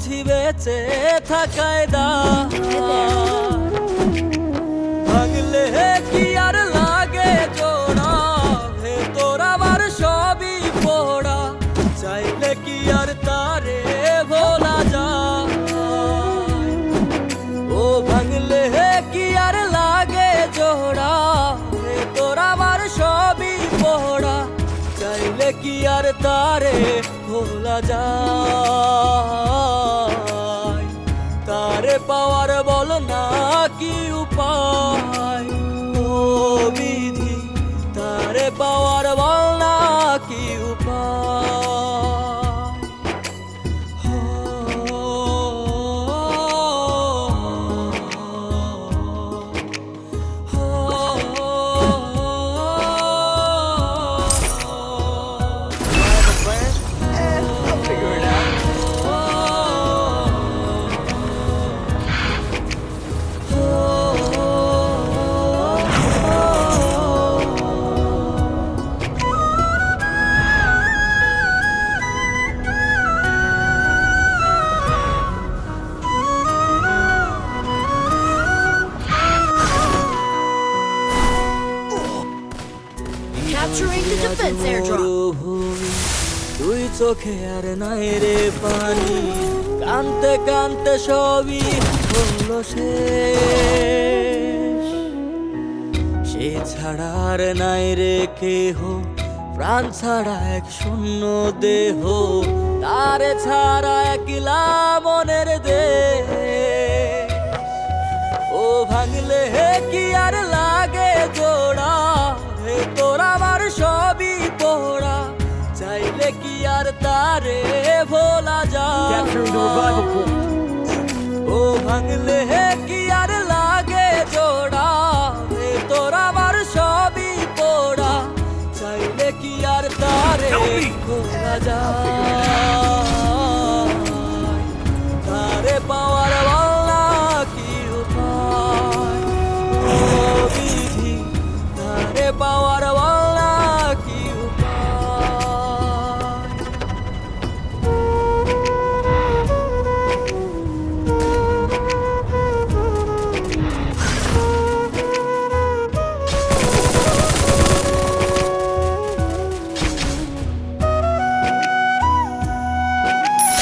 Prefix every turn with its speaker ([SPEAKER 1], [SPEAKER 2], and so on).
[SPEAKER 1] বুঝি বেঁচে থাকায় দা ভাঙলে কি আর লাগে জোড়া ভেতর আমার সবই পোড়া চাইলে কি আর তারে ভোলা যায় ও ভাঙলে কি আর লাগে জোড়া ভেতর আমার সবই পোড়া চাইলে কি আর তারে ভোলা যায় তারে পাওয়ার বল না কি উপায় ও বিধি তারে পাওয়ার বল না কি
[SPEAKER 2] Capturing the defense airdrop.
[SPEAKER 1] তুই চোখে আর নাই রে পানি কানতে কানতে সবই হলো শেষ সে ছাড়া আর নাই রে কেহ প্রাণ ছাড়া এক শূন্য দেহ তারে ছাড়া একলা মনের দেহ ও ভাঙলে কি আর লাগে জোড়া ভেতর আমার সবই পোড়া চাইলে কি আর তারে ভোলা যায় ও ভাঙলে কি আর লাগে জোড়া ভেতর আমার সবই পোড়া চাইলে কি আর তারে ভোলা যায়